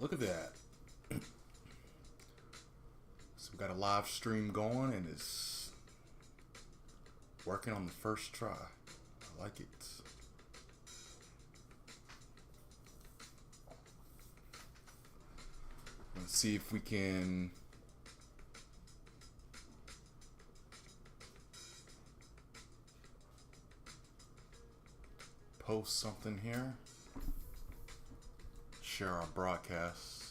look at that. So we got a live stream going and it's working on the first try. I like it. Let's see if we can post something here. Share our broadcasts.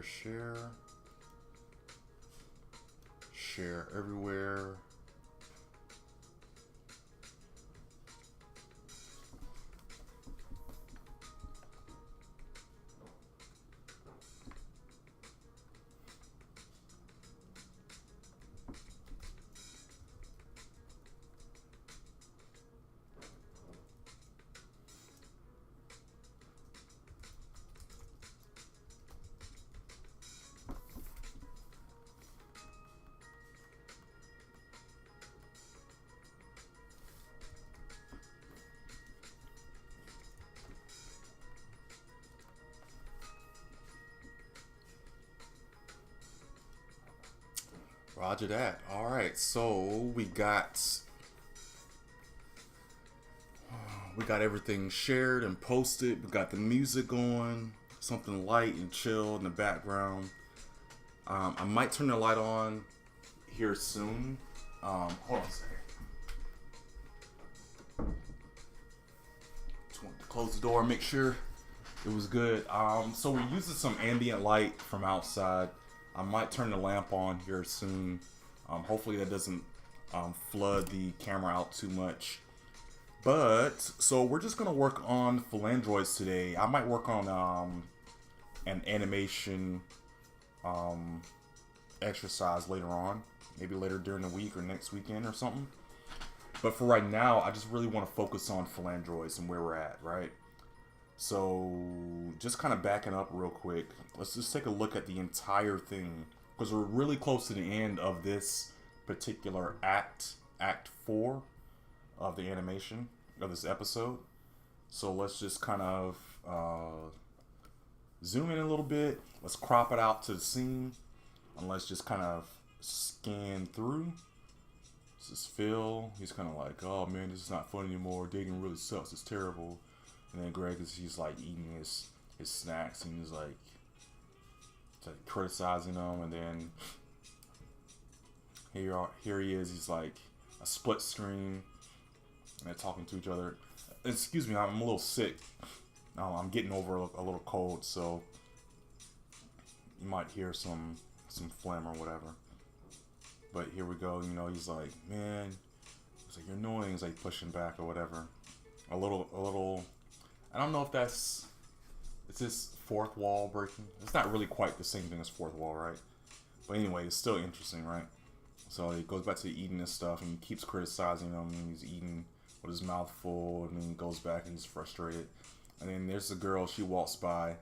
Share. Share everywhere. Roger that. All right, so we got everything shared and posted. We got the music going, something light and chill in the background. I might turn the light on here soon. Hold on a second. Just wanted to close the door, make sure it was good. So we're using some ambient light from outside. I might turn the lamp on here soon. Hopefully that doesn't flood the camera out too much. But, so we're just going to work on phalangoids today. I might work on an animation exercise later on. Maybe later during the week or next weekend or something. But for right now, I just really want to focus on phalangoids and where we're at, right? So, just kind of backing up real quick, let's just take a look at the entire thing, because we're really close to the end of this particular act 4 of the animation of this episode. So let's just kind of zoom in a little bit, let's crop it out to the scene, and let's just kind of scan through. This is Phil, he's kind of like, oh man, this is not fun anymore, dating really sucks, it's terrible. And then Greg he's like eating his snacks and he's like criticizing them, and then here he is, he's like a split screen and they're talking to each other. Excuse me, I'm a little sick. I'm getting over a little cold, so you might hear some phlegm or whatever. But here we go, he's like, man, he's like, you're annoying, he's like pushing back or whatever. A little I don't know if it's this fourth wall breaking. It's not really quite the same thing as fourth wall, right? But anyway, it's still interesting, right? So he goes back to eating this stuff and he keeps criticizing him, and he's eating with his mouth full, and then he goes back and he's frustrated. And then there's the girl, she walks by.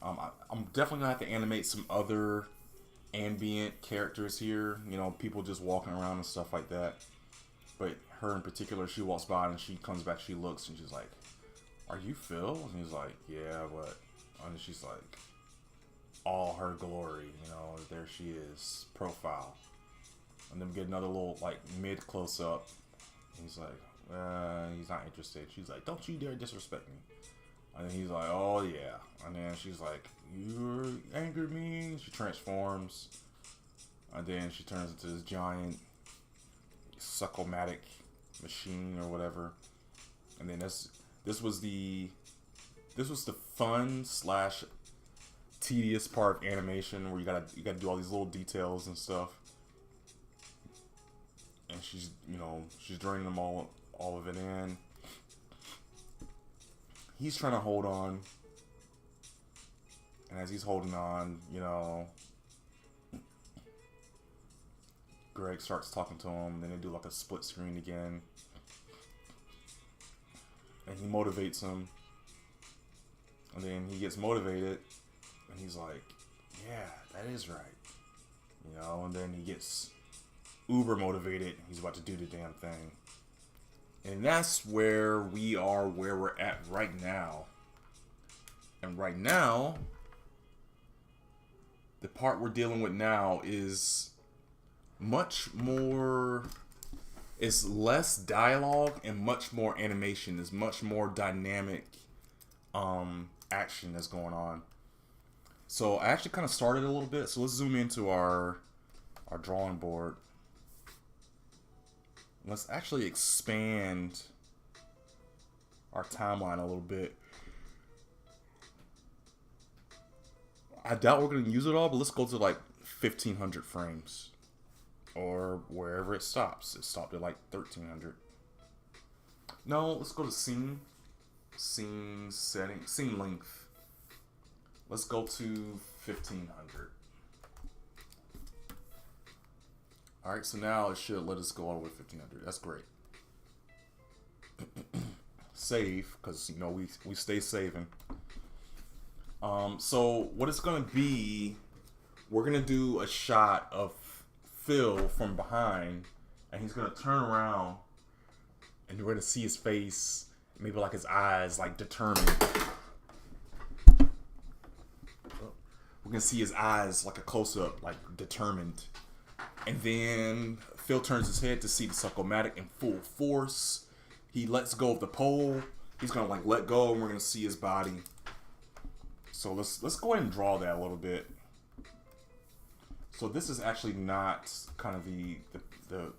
I'm definitely gonna have to animate some other ambient characters here, people just walking around and stuff like that. But her in particular, she walks by and she comes back, she looks and she's like, are you Phil? And he's like, yeah, but, and she's like, all her glory, there she is, profile. And then we get another little, like, mid close up. He's like, he's not interested. She's like, don't you dare disrespect me. And then he's like, oh yeah. And then she's like, you angered me. She transforms. And then she turns into this giant succomatic machine or whatever. And then this was the this was the fun slash tedious part of animation where you gotta do all these little details and stuff. And she's, you know, she's draining them all of it in. He's trying to hold on, and as he's holding on, you know, Greg starts talking to him. Then they do like a split screen again, and he motivates him. And then he gets motivated, and he's like, "Yeah, that is right," you know. And then he gets uber motivated. He's about to do the damn thing. And that's where we are, where we're at right now. And right now, the part we're dealing with now is much more, it's less dialogue and much more animation. It's much more dynamic action that's going on. So I actually kind of started a little bit. So let's zoom into our drawing board. Let's actually expand our timeline a little bit. I doubt we're going to use it all, but let's go to like 1500 frames. Or wherever it stops. It stopped at like 1300. No, let's go to scene. Scene setting. Scene length. Let's go to 1500. Alright, so now it should let us go all the way to 1500. That's great. Save, because, you know, we stay saving. So what it's going to be, we're going to do a shot of Phil from behind, and he's going to turn around, and you're going to see his face, maybe like his eyes, like determined. We're going to see his eyes, like a close-up, like determined. And then Phil turns his head to see the Succomatic in full force. He lets go of the pole. He's gonna like let go, and we're gonna see his body. So let's go ahead and draw that a little bit. So this is actually not kind of the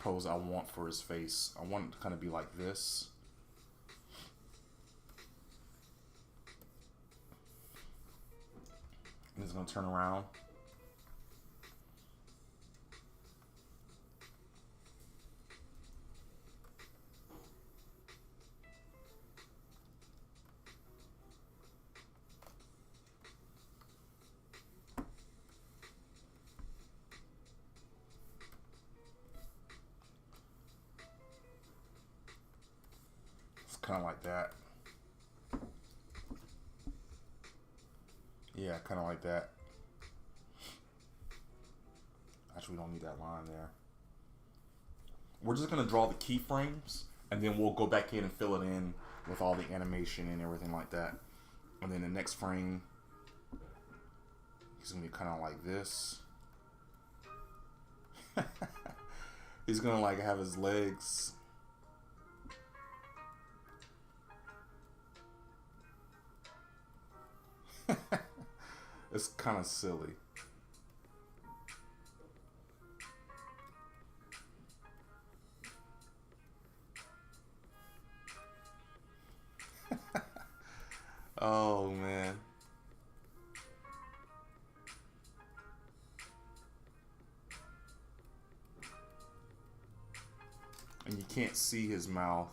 pose I want for his face. I want it to kind of be like this. And he's gonna turn around. Kind of like that. Yeah, kind of like that. Actually, we don't need that line there. We're just going to draw the keyframes, and then we'll go back in and fill it in with all the animation and everything like that. And then the next frame, he's going to be kind of like this. He's going to like have his legs. It's kind of silly. Oh man. And you can't see his mouth.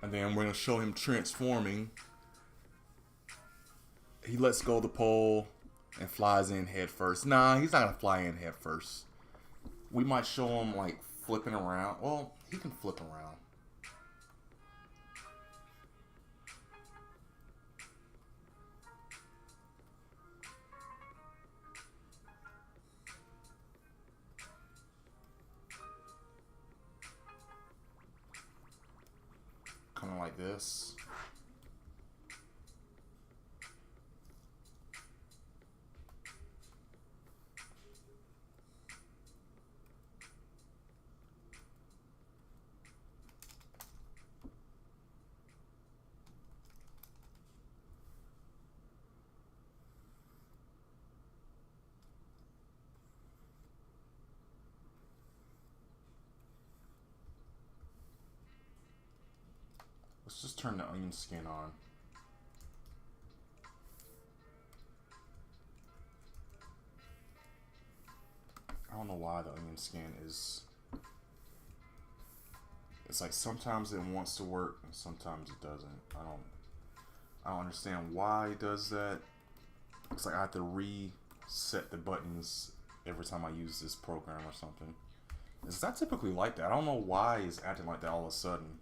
And then we're going to show him transforming. He lets go of the pole and flies in head first. Nah, he's not going to fly in head first. We might show him like flipping around. Well, he can flip around. Kind of like this. Let's just turn the onion skin on. I don't know why the onion skin is... It's like sometimes it wants to work and sometimes it doesn't. I don't understand why it does that. It's like I have to reset the buttons every time I use this program or something. It's not typically like that. I don't know why it's acting like that all of a sudden.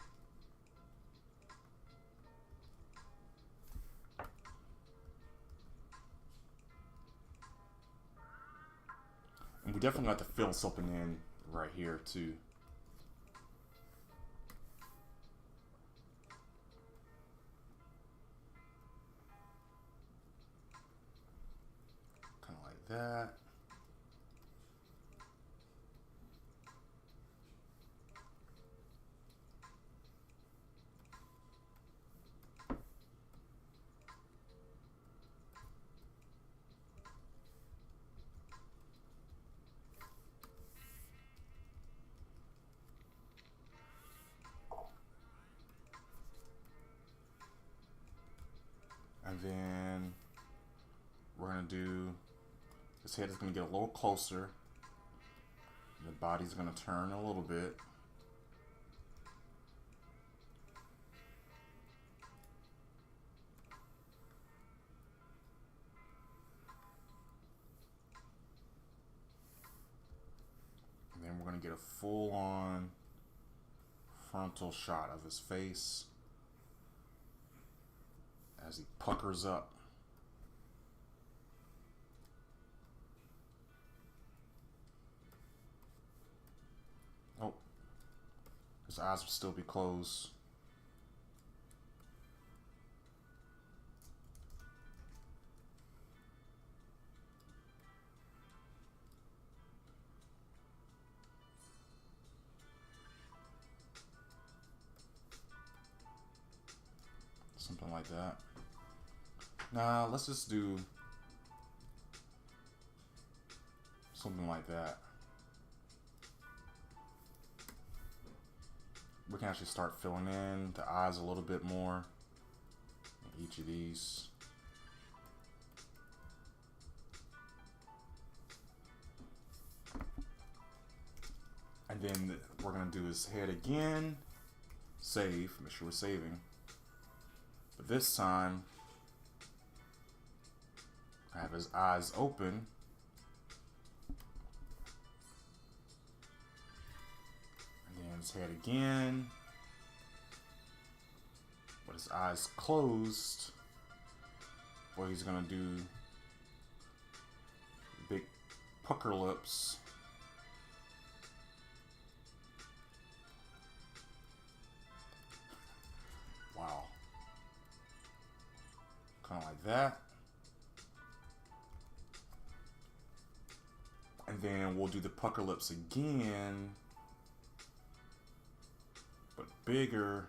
And we definitely have to fill something in right here too. Kind of like that. And then we're gonna do, his head is gonna get a little closer. The body's gonna turn a little bit. And then we're gonna get a full-on frontal shot of his face as he puckers up. Oh, his eyes will still be closed. Something like that. Now, let's just do something like that. We can actually start filling in the eyes a little bit more in each of these. And then we're gonna do his head again. Save, make sure we're saving. But this time, I have his eyes open. And then his head again. With his eyes closed. What he's gonna do, big pucker lips. Wow. Kind of like that. And then we'll do the pucker lips again, but bigger.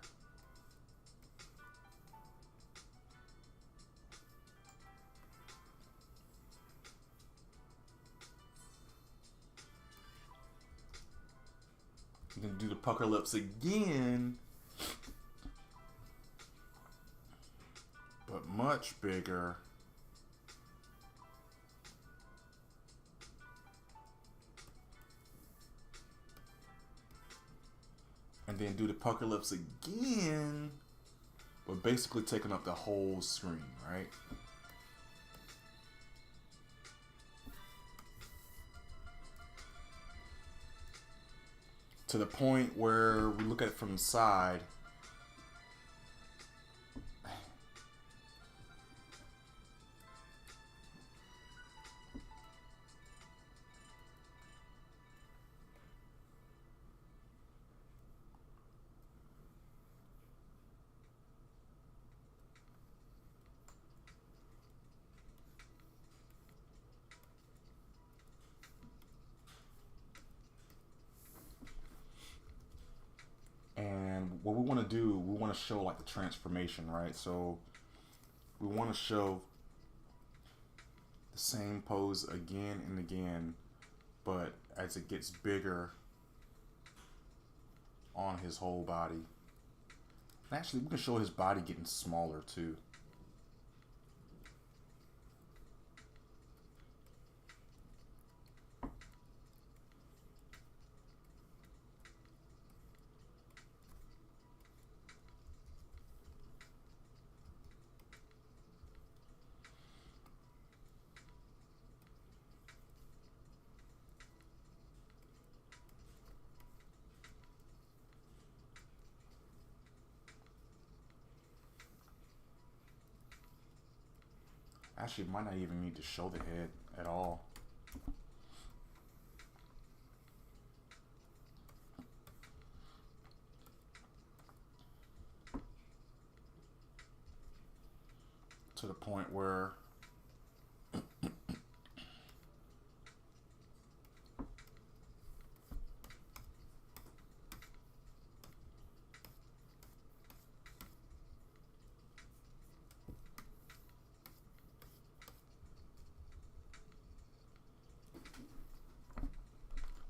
You can do the pucker lips again, but much bigger. And then do the pucker lips again, but basically taking up the whole screen, right? To the point where we look at it from the side. And what we want to do, we want to show like the transformation, right? So we want to show the same pose again and again, but as it gets bigger on his whole body. Actually, we can show his body getting smaller too. Actually, might not even need to show the head at all. To the point where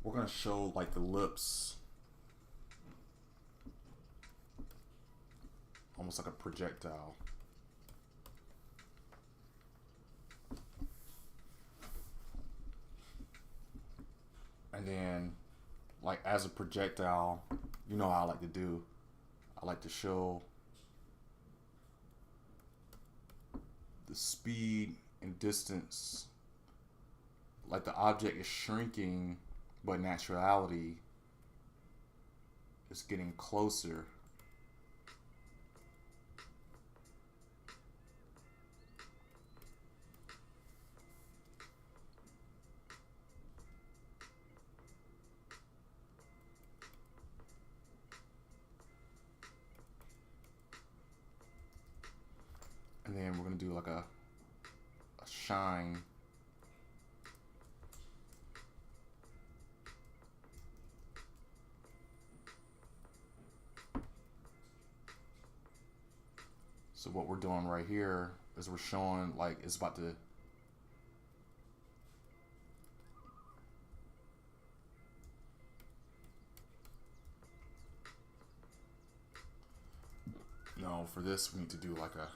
we're gonna show like the lips, almost like a projectile. And then, like as a projectile, you know how I like to do. I like to show the speed and distance. Like the object is shrinking, but in actuality, it's getting closer. And then we're gonna do like a shine. So what we're doing right here is we're showing like it's about to no, for this we need to do like a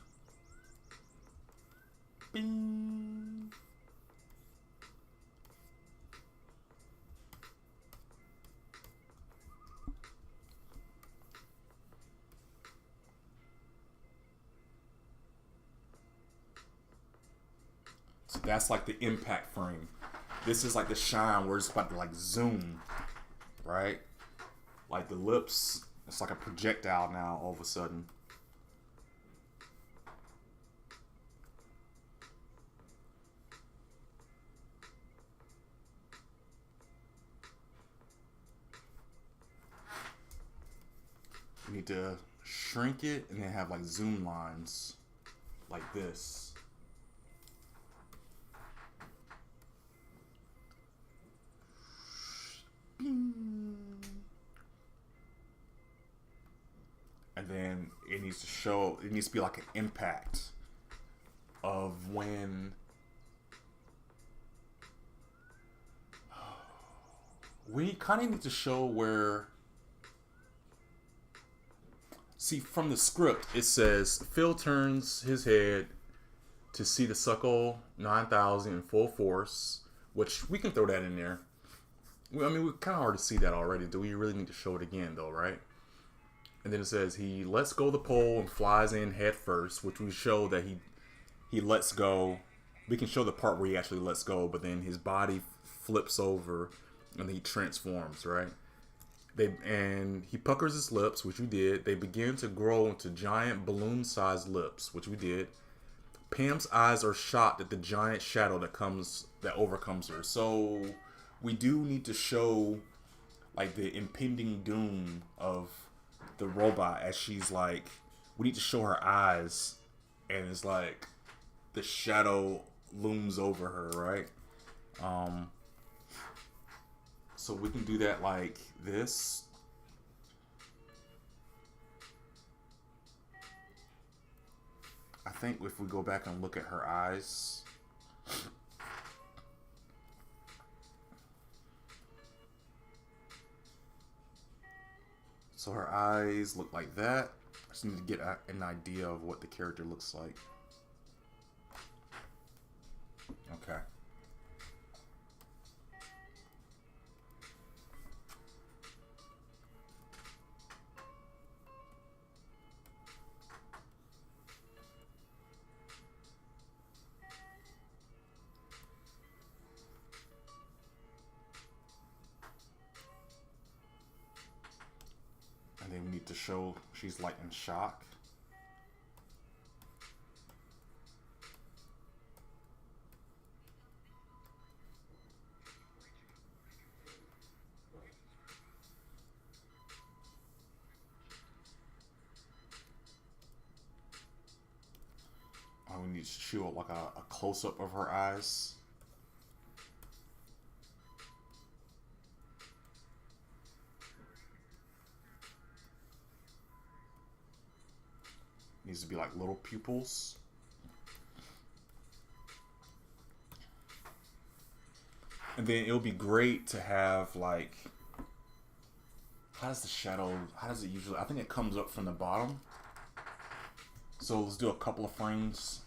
bing. So that's like the impact frame. This is like the shine where it's about to like zoom, right? Like the lips, it's like a projectile now all of a sudden. You need to shrink it and then have like zoom lines like this. And then it needs to show, it needs to be like an impact of when we kind of need to show where, see from the script it says Phil turns his head to see the Suckle 9000 in full force, which we can throw that in there. I mean, we kind of already see that already. Do we really need to show it again though, right? And then it says he lets go of the pole and flies in head first, which we show that he lets go. We can show the part where he actually lets go, but then his body flips over and he transforms, right? And he puckers his lips, which we did. They begin to grow into giant balloon-sized lips, which we did. Pam's eyes are shocked at the giant shadow that overcomes her. So we do need to show like the impending doom of the robot as she's like, we need to show her eyes, and it's like the shadow looms over her, right? So we can do that like this. I think if we go back and look at her eyes, so her eyes look like that. Just need to get an idea of what the character looks like. Okay. And then we need to show she's like in shock. We need to show like a close-up of her eyes. Needs to be like little pupils. And then it'll be great to have like, how does the shadow, how does it usually, I think it comes up from the bottom. So let's do a couple of frames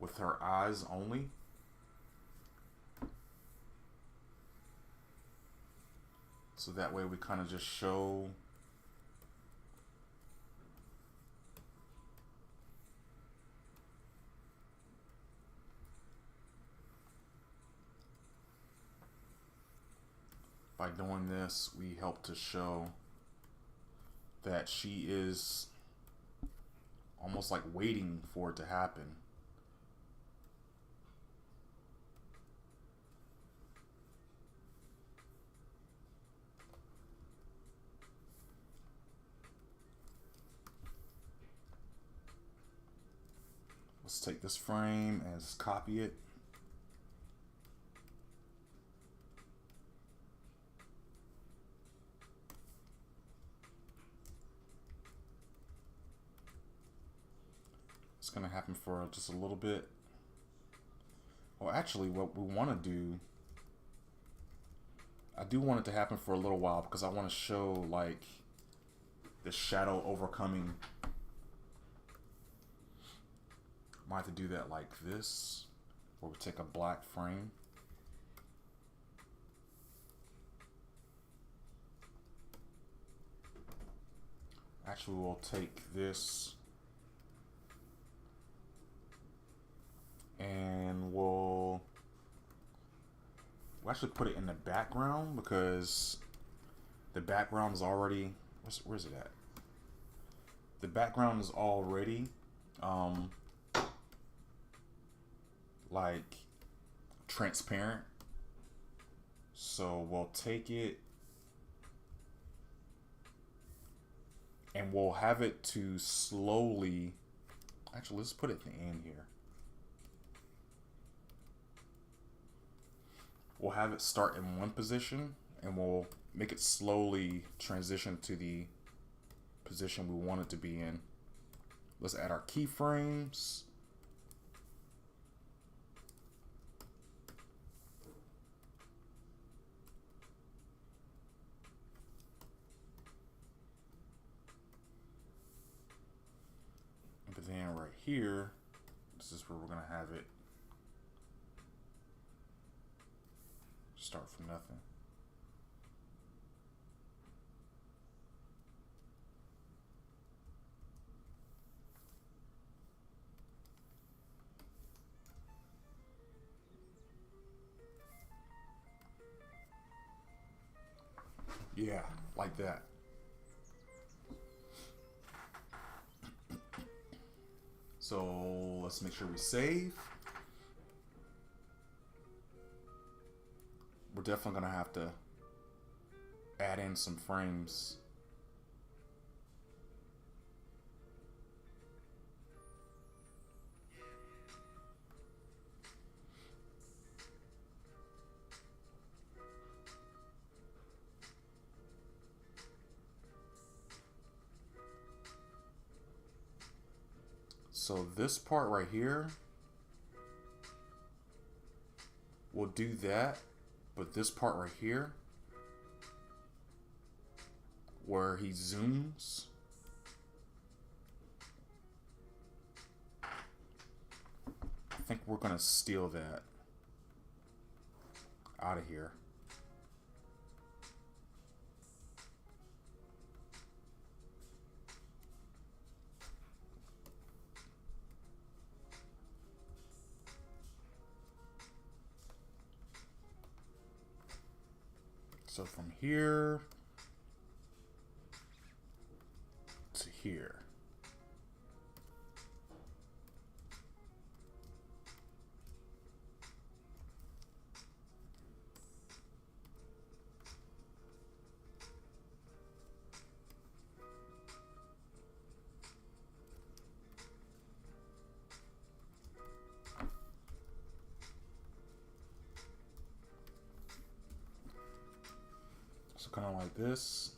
with her eyes only. So that way we kind of just show by doing this, we help to show that she is almost like waiting for it to happen. Let's take this frame and just copy it. It's gonna happen for just a little bit. Well, actually, what we want to do, I do want it to happen for a little while because I want to show like the shadow overcoming. Might have to do that like this, where we take a black frame. Actually, we'll take this and we'll actually put it in the background because the background is already, where's it at? The background is already like transparent. So we'll take it and we'll have it to slowly, actually let's put it at the end here. We'll have it start in one position and we'll make it slowly transition to the position we want it to be in. Let's add our keyframes. But then right here, this is where we're gonna have it start from nothing. Yeah, like that. So let's make sure we save. We're definitely gonna have to add in some frames. So this part right here, we'll do that, but this part right here, where he zooms. I think we're gonna steal that out of here. So from here to here. So kind of like this.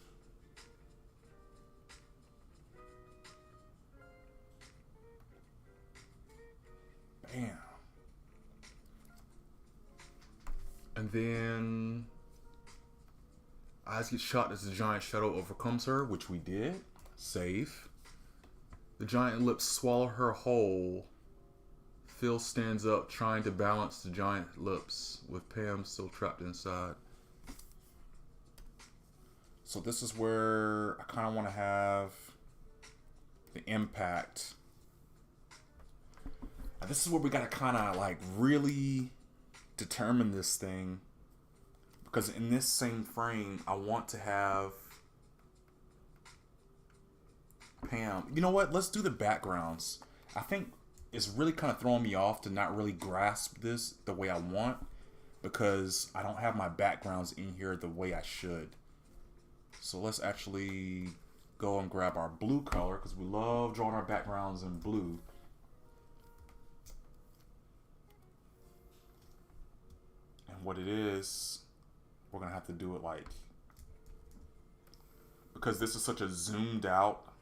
Bam. And then eyes get shot as the giant shadow overcomes her, which we did. Save. The giant lips swallow her whole. Phil stands up, trying to balance the giant lips, with Pam still trapped inside. So this is where I kind of want to have the impact. Now this is where we got to kind of like really determine this thing. Because in this same frame, I want to have Pam. You know what? Let's do the backgrounds. I think it's really kind of throwing me off to not really grasp this the way I want. Because I don't have my backgrounds in here the way I should. So let's actually go and grab our blue color, because we love drawing our backgrounds in blue. And what it is, we're going to have to do it like, because this is such a zoomed out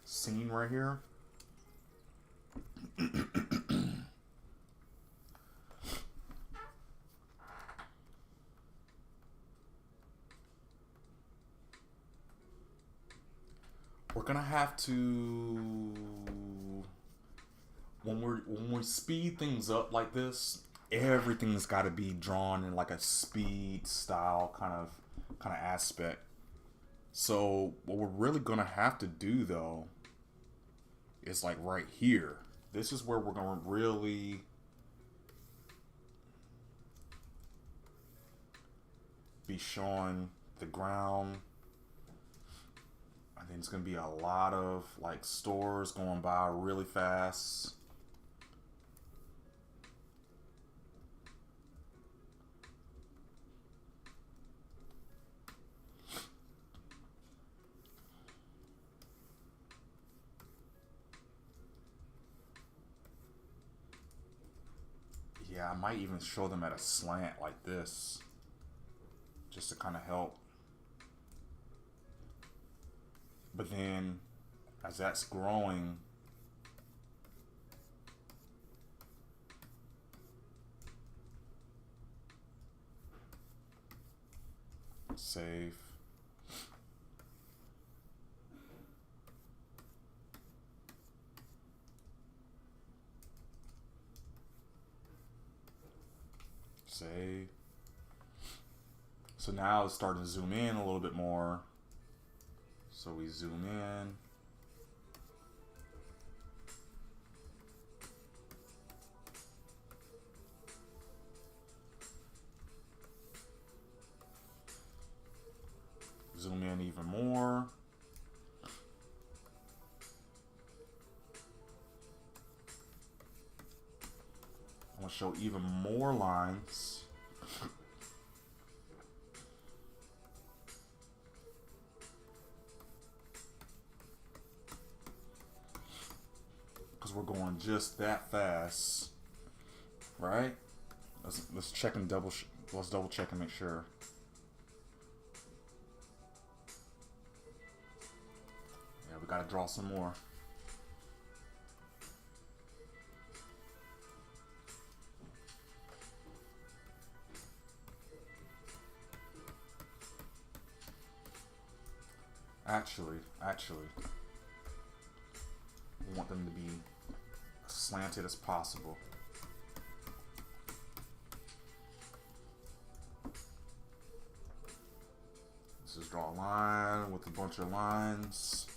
scene right here. We're gonna have to, when we speed things up like this, everything's got to be drawn in like a speed style kind of aspect. So what we're really gonna have to do though is like right here. This is where we're gonna really be showing the ground. I think it's going to be a lot of like stores going by really fast. Yeah, I might even show them at a slant like this, just to kind of help. But then, as that's growing, save. Save. So now it's starting to zoom in a little bit more. So we zoom in. Zoom in even more. I want to show even more lines. Because we're going just that fast, right? Let's check and let's double check and make sure. Yeah, we gotta draw some more. Actually, we want them to be as slanted as possible. Let's just draw a line with a bunch of lines.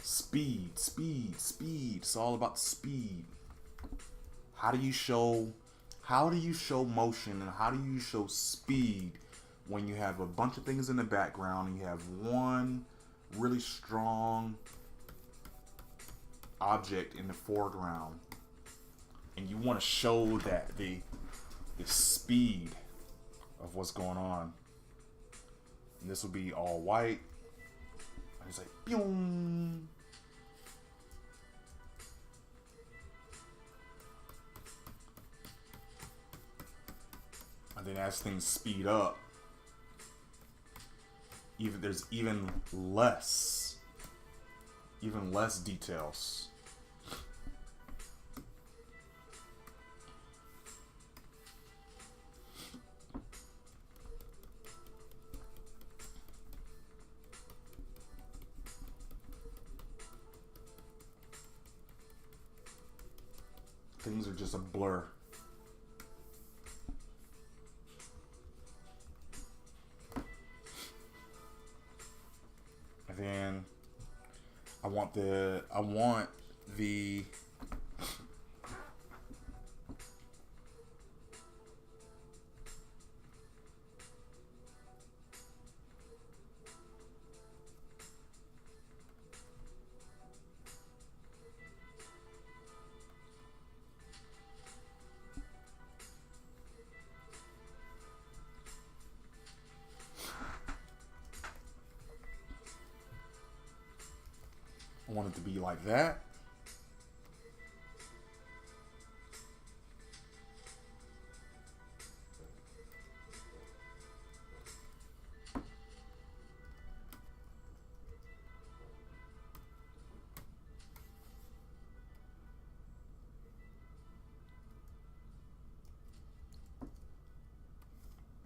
Speed, speed, speed. It's all about speed. How do you show motion and how do you show speed when you have a bunch of things in the background and you have one really strong object in the foreground and you want to show that the speed of what's going on. And this will be all white. And it's like boom. And then as things speed up, there's even less details. Things are just a blur. And then I want the I want it to be like that.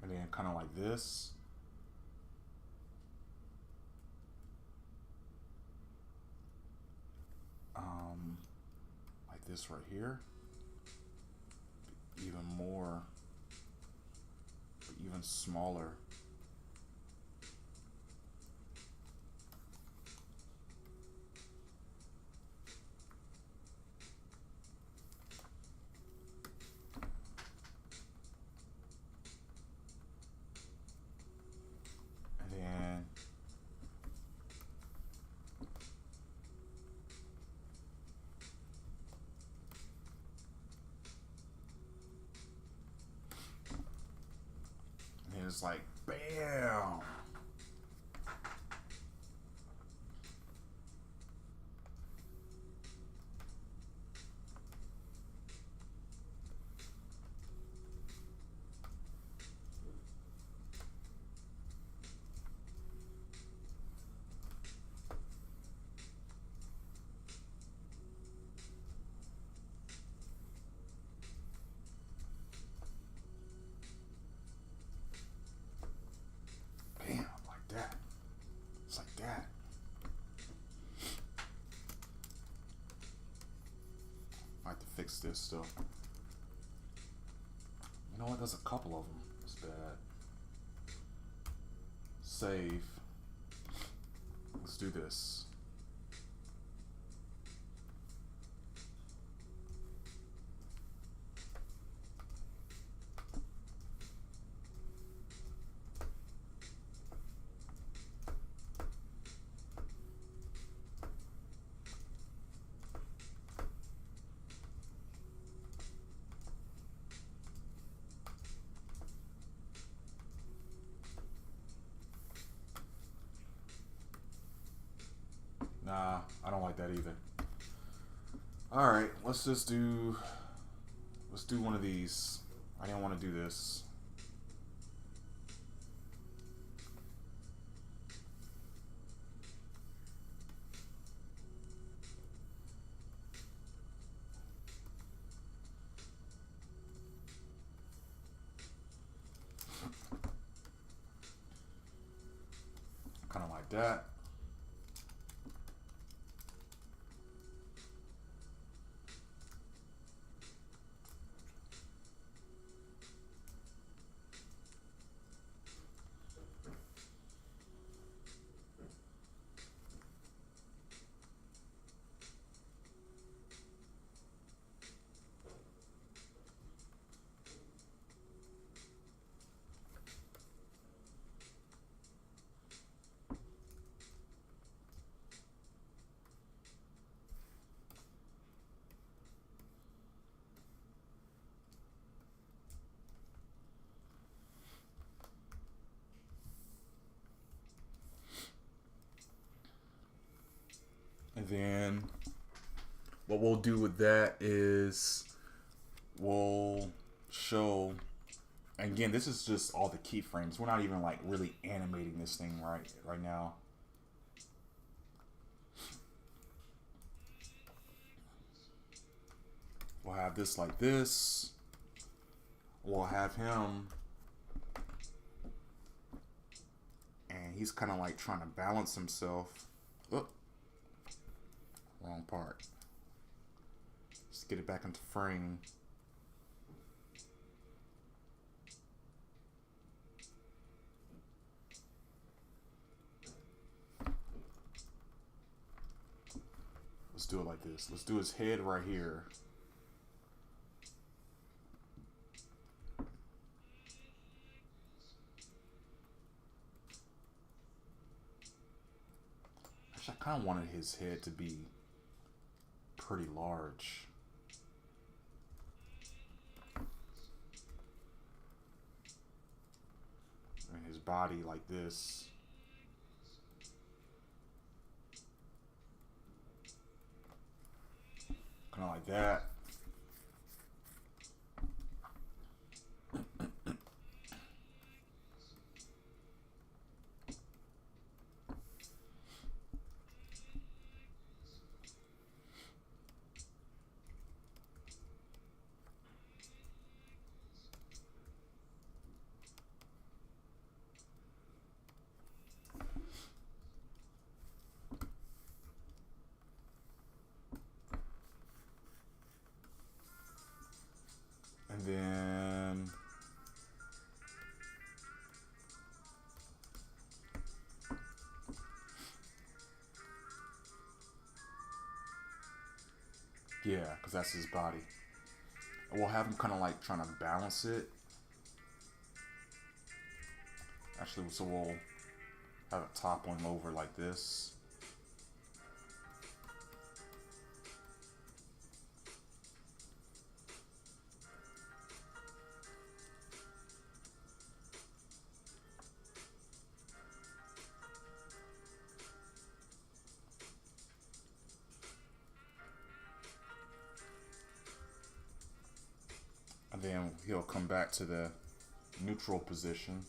And then kind of like this. Like this right here. Even more, but even smaller. It's like, bam. It's like that. I have to fix this still. You know what? There's a couple of them. It's bad. Save. Let's do this. Nah, I don't like that either. Alright, let's do one of these. I didn't want to do this. Kind of like that. And then what we'll do with that is we'll show, again, this is just all the keyframes. We're not even like really animating this thing right now. We'll have this like this. We'll have him, and he's kind of like trying to balance himself. Oh, wrong part. Just get it back into frame. Let's do it like this. Let's do his head right here. Actually, I kind of wanted his head to be pretty large. And his body like this. Kind of like that. And then yeah, because that's his body. And we'll have him kind of like trying to balance it. Actually, so we'll have it toppling over like this. And then he'll come back to the neutral position.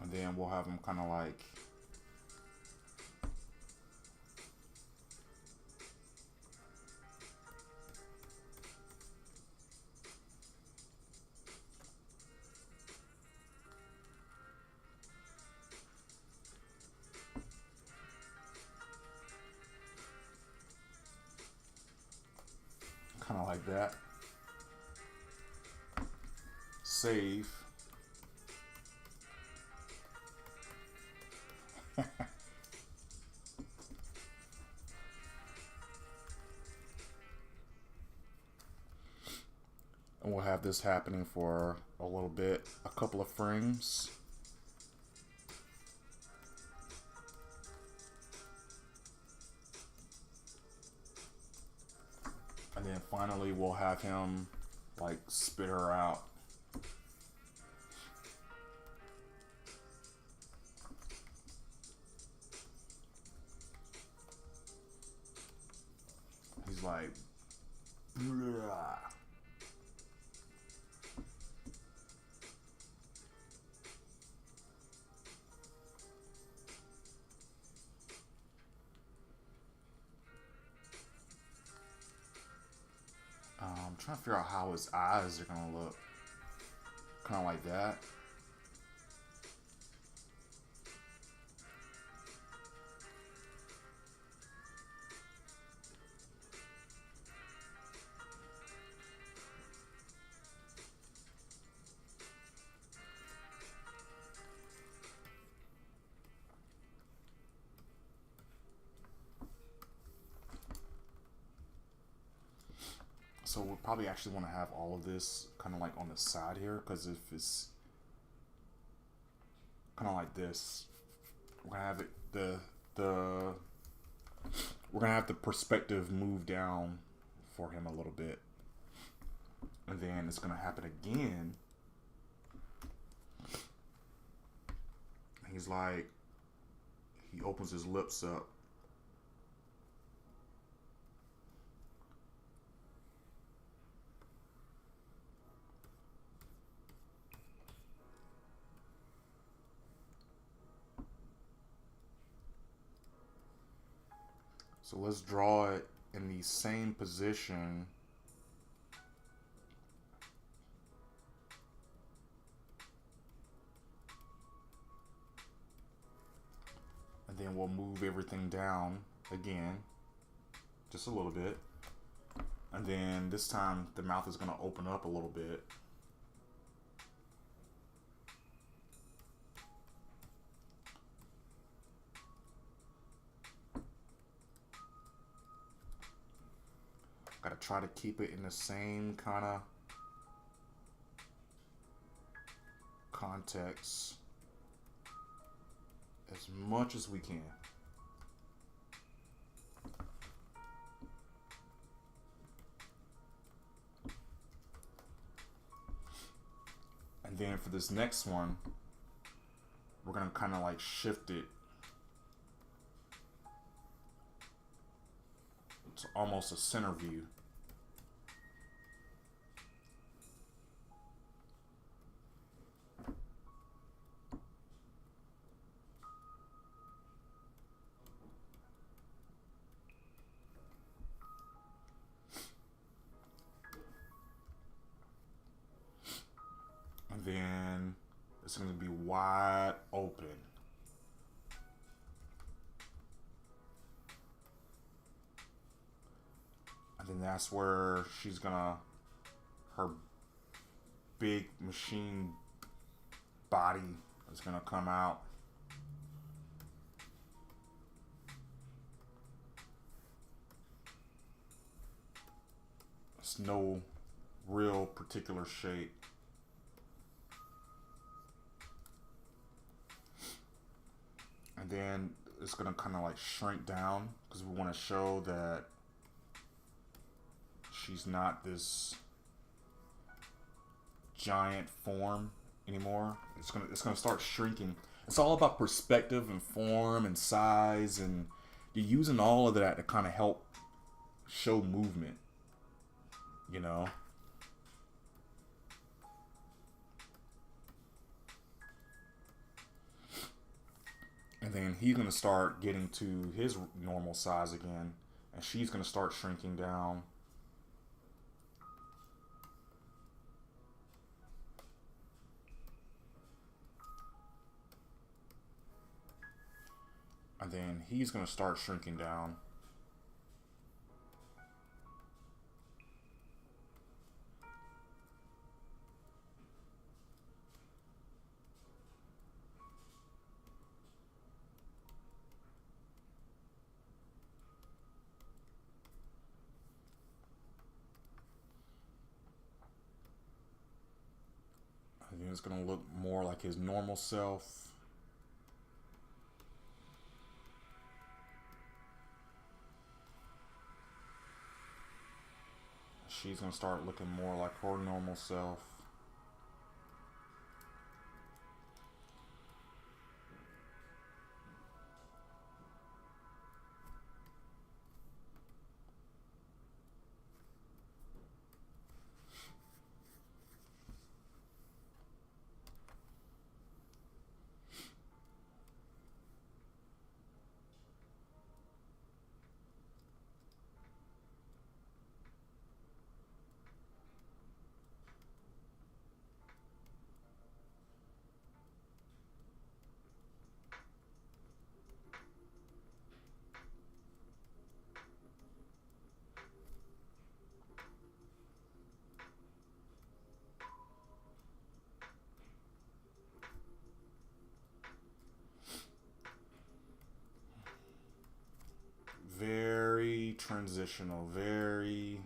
And then we'll have him kind of like like that. Save. And we'll have this happening for a little bit, a couple of frames. And then finally we'll have him like spit her out. He's like, "Bleh." I'm trying to figure out how his eyes are gonna look. Kind of like that. So we'll probably actually want to have all of this kind of like on the side here, because if it's kind of like this, we're gonna have it the we're gonna have the perspective move down for him a little bit, and then it's gonna happen again. He's like, he opens his lips up. So let's draw it in the same position. And then we'll move everything down again, just a little bit. And then this time the mouth is going to open up a little bit. Got to try to keep it in the same kind of context as much as we can. And then for this next one, we're going to kind of like shift it. It's almost a center view. And then it's going to be wide open. And then that's where she's gonna, her big machine body is gonna come out. It's no real particular shape. And then it's gonna kind of like shrink down because we want to show that she's not this giant form anymore. It's gonna start shrinking. It's all about perspective and form and size, and you're using all of that to kind of help show movement, you know. And then he's gonna start getting to his normal size again, and she's gonna start shrinking down. And then he's going to start shrinking down. And then it's going to look more like his normal self. She's going to start looking more like her normal self. Very transitional, very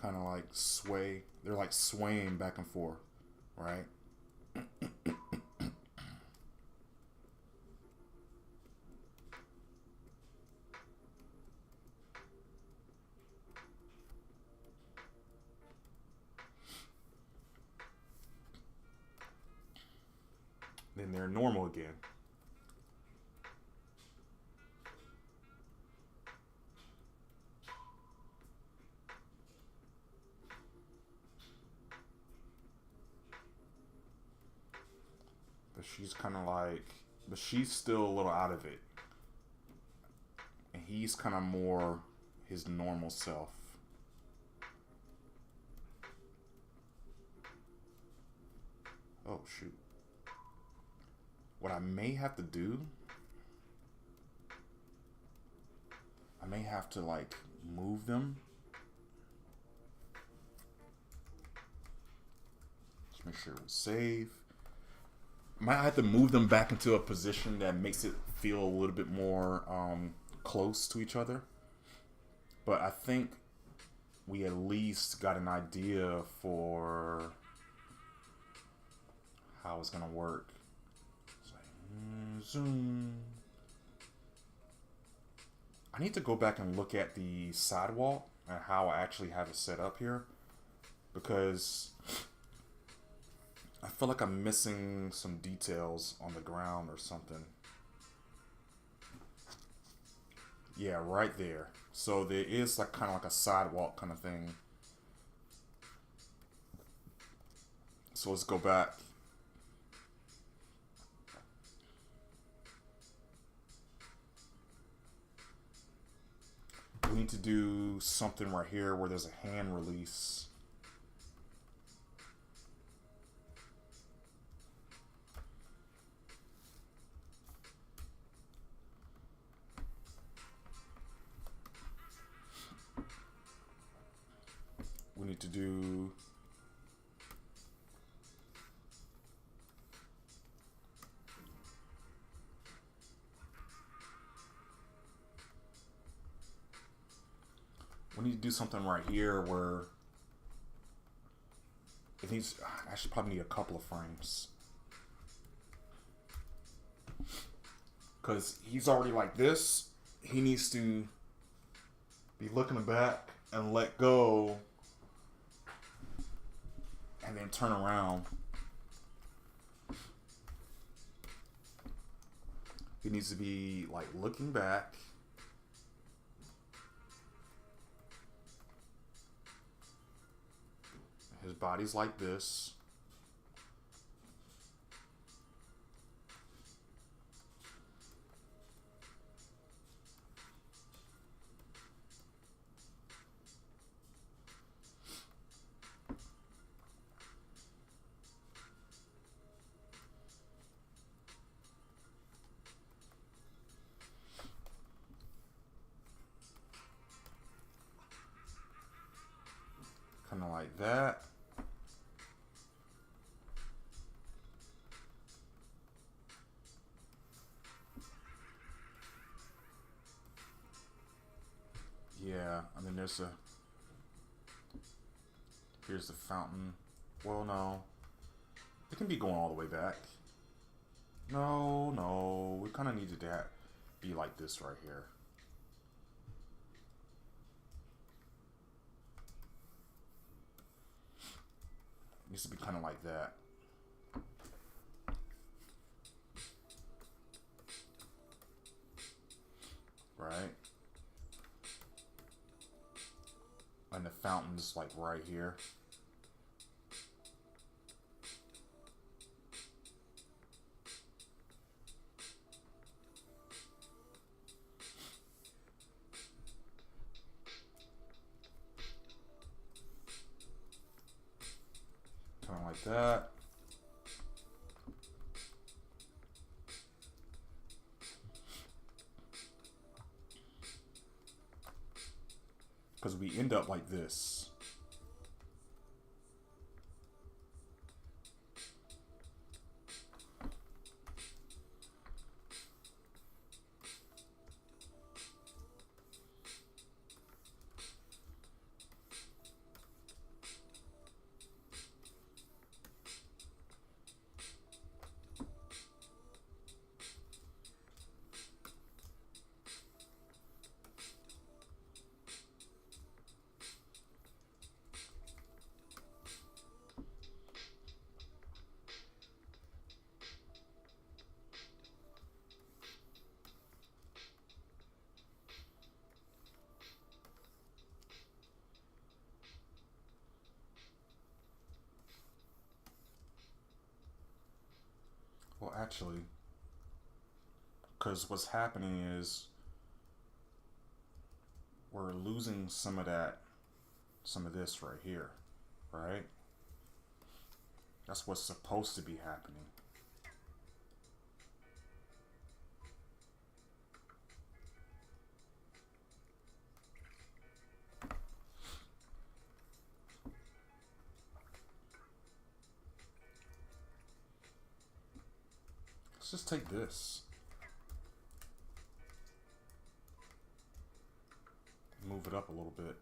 kind of like sway. They're like swaying back and forth, right? Then they're normal again. But she's kind of like, but she's still a little out of it. And he's kind of more his normal self. Oh, shoot. What I may have to do, I may have to like move them. Just make sure we save. Might have to move them back into a position that makes it feel a little bit more close to each other. But I think we at least got an idea for how it's gonna work. It's like, zoom. I need to go back and look at the sidewalk and how I actually have it set up here, because I feel like I'm missing some details on the ground or something. Yeah, right there. So there is like kind of like a sidewalk kind of thing. So let's go back. We need to do something right here where there's a hand release. We need to do something right here where it needs, I should probably need a couple of frames, because he's already like this. He needs to be looking back and let go and then turn around. He needs to be like looking back, his body's like this. Kind of like that. Yeah, and then here's the fountain. Well, no. It can be going all the way back. No, we kind of needed to be like this right here. It needs to be kind of like that. Right? And the fountain's like right here. Kind of like that. Because we end up like this. actually, because what's happening is we're losing some of this right here, right? That's what's supposed to be happening. Let's just take this. Move it up a little bit.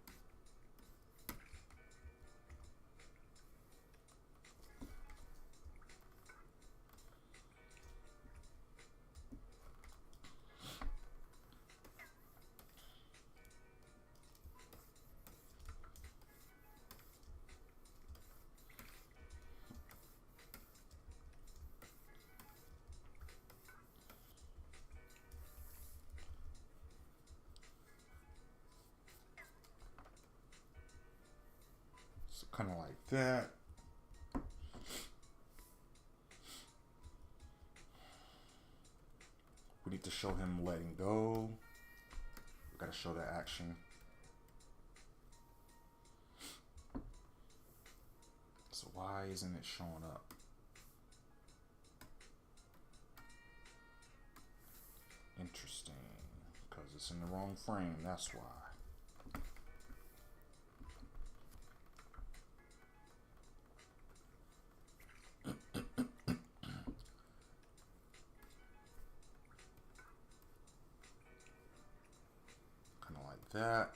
So kind of like that. We need to show him letting go. We gotta show that action. So why isn't it showing up? Interesting. Because it's in the wrong frame, that's why. Kind of like that.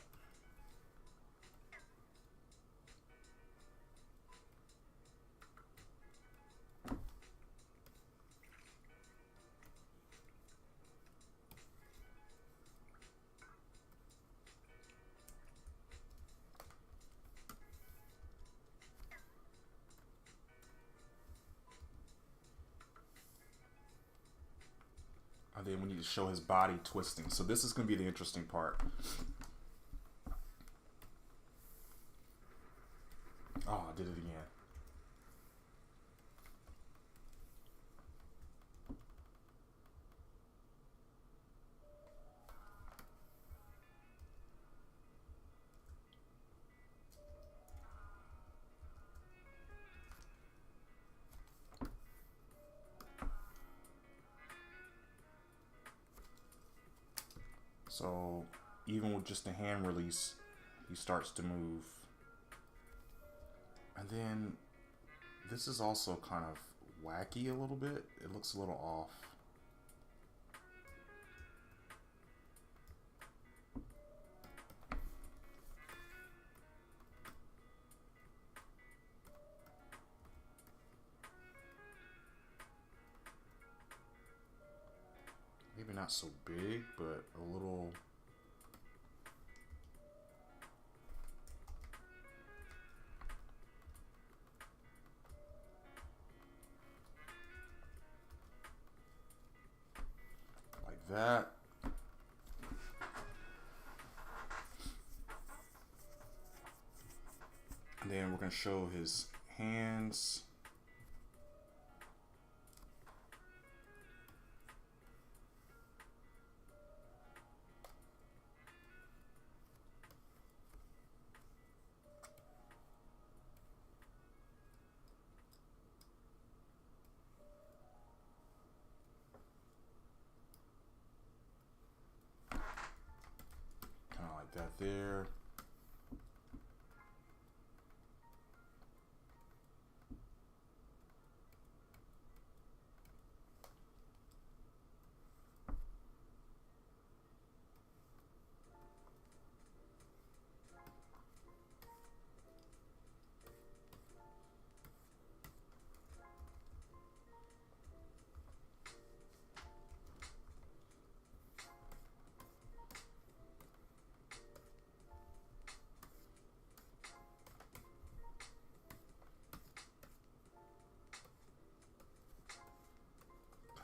And then we need to show his body twisting. So this is going to be the interesting part. Oh, I did it again. So even with just a hand release, he starts to move. And then this is also kind of wacky a little bit. It looks a little off. Maybe not so big, but a little. Like that. And then we're going to show his hands. Kind of like that there.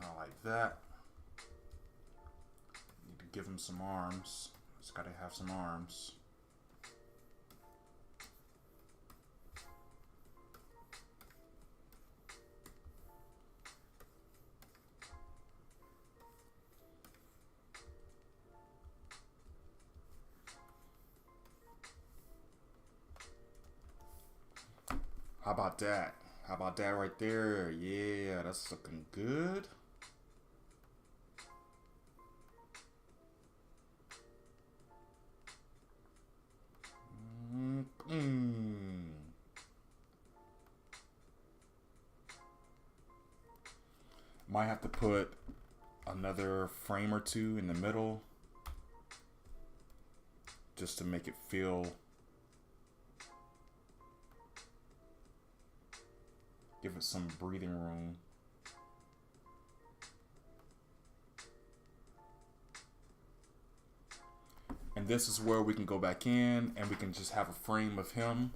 Kind of like that. Need to give him some arms. He's got to have some arms. How about that? How about that right there? Yeah, that's looking good. Might have to put another frame or two in the middle just to make it feel, give it some breathing room. And this is where we can go back in and we can just have a frame of him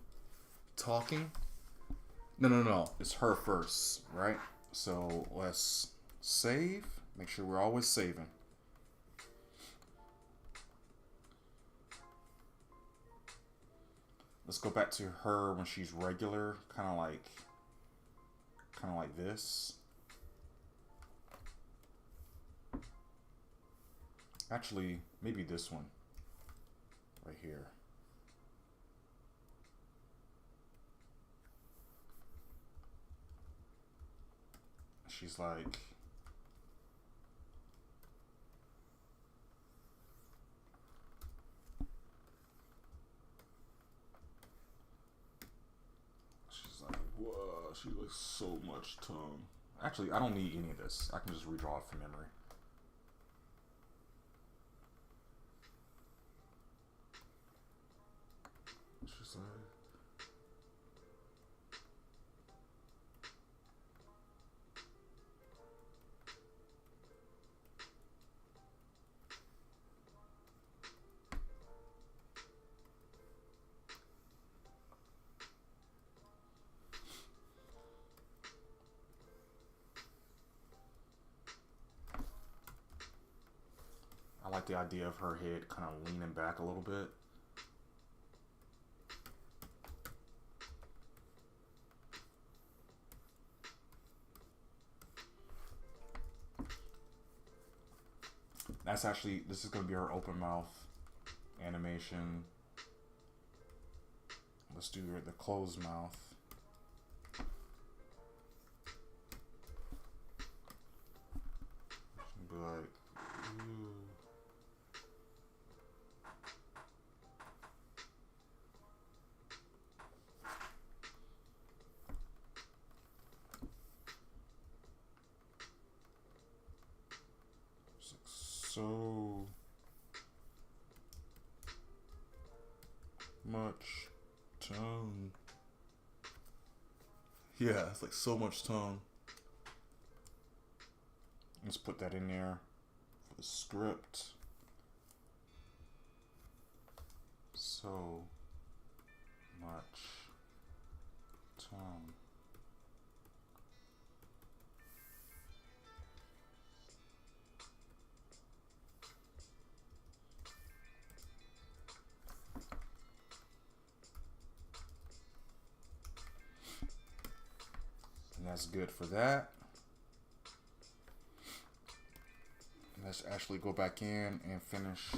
talking. No. It's her first, right? So let's save. Make sure we're always saving. Let's go back to her when she's regular, kind of like this. Actually, maybe this one right here. She's like, whoa, she looks so much tongue. Actually, I don't need any of this. I can just redraw it from memory. She's like, I like the idea of her head kind of leaning back a little bit. That's actually, this is going to be her open mouth animation. Let's do the closed mouth. Be like, ooh. So much tongue. Yeah, it's like so much tongue. Let's put that in there for the script. So much tongue. And that's good for that. Let's actually go back in and finish.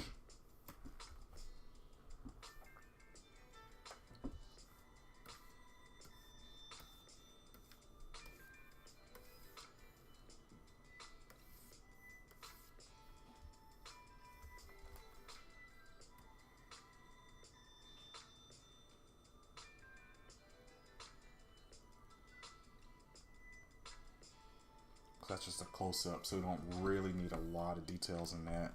That's just a close-up, so we don't really need a lot of details in that.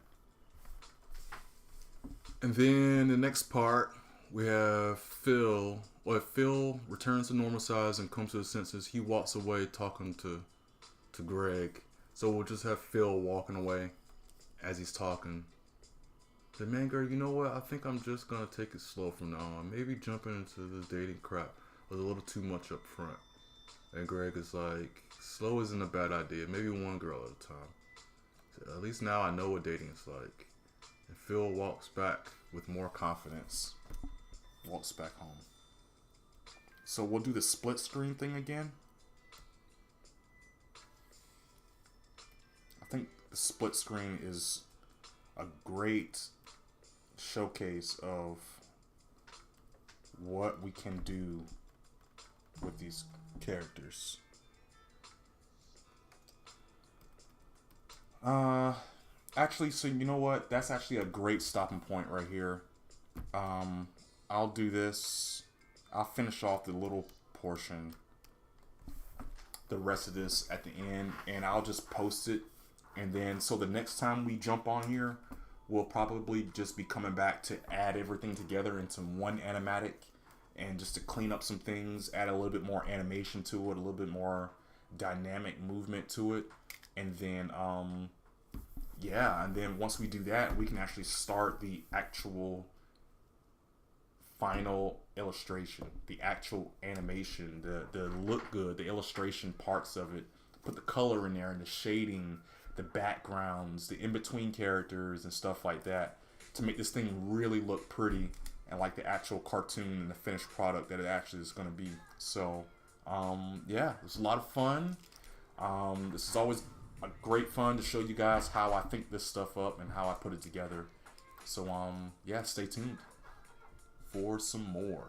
And then the next part, we have Phil. Well, if Phil returns to normal size and comes to his senses, he walks away talking to Greg. So we'll just have Phil walking away as he's talking. Say, man, Greg, you know what? I think I'm just going to take it slow from now on. Maybe jumping into this dating crap was a little too much up front. And Greg is like, slow isn't a bad idea. Maybe one girl at a time. So at least now I know what dating is like. And Phil walks back with more confidence. Walks back home. So we'll do the split screen thing again. I think the split screen is a great showcase of what we can do with these characters. Actually, so you know what? That's actually a great stopping point right here. I'll do this. I'll finish off the little portion, the rest of this at the end, and I'll just post it. And then, so the next time we jump on here, we'll probably just be coming back to add everything together into one animatic, and just to clean up some things, add a little bit more animation to it, a little bit more dynamic movement to it, and then yeah, and then once we do that, we can actually start the actual final illustration, the actual animation, the look good, the illustration parts of it. Put the color in there and the shading, the backgrounds, the in-between characters and stuff like that to make this thing really look pretty and like the actual cartoon and the finished product that it actually is going to be. So yeah, it's a lot of fun. This is always a great fun to show you guys how I think this stuff up and how I put it together. So yeah, stay tuned for some more.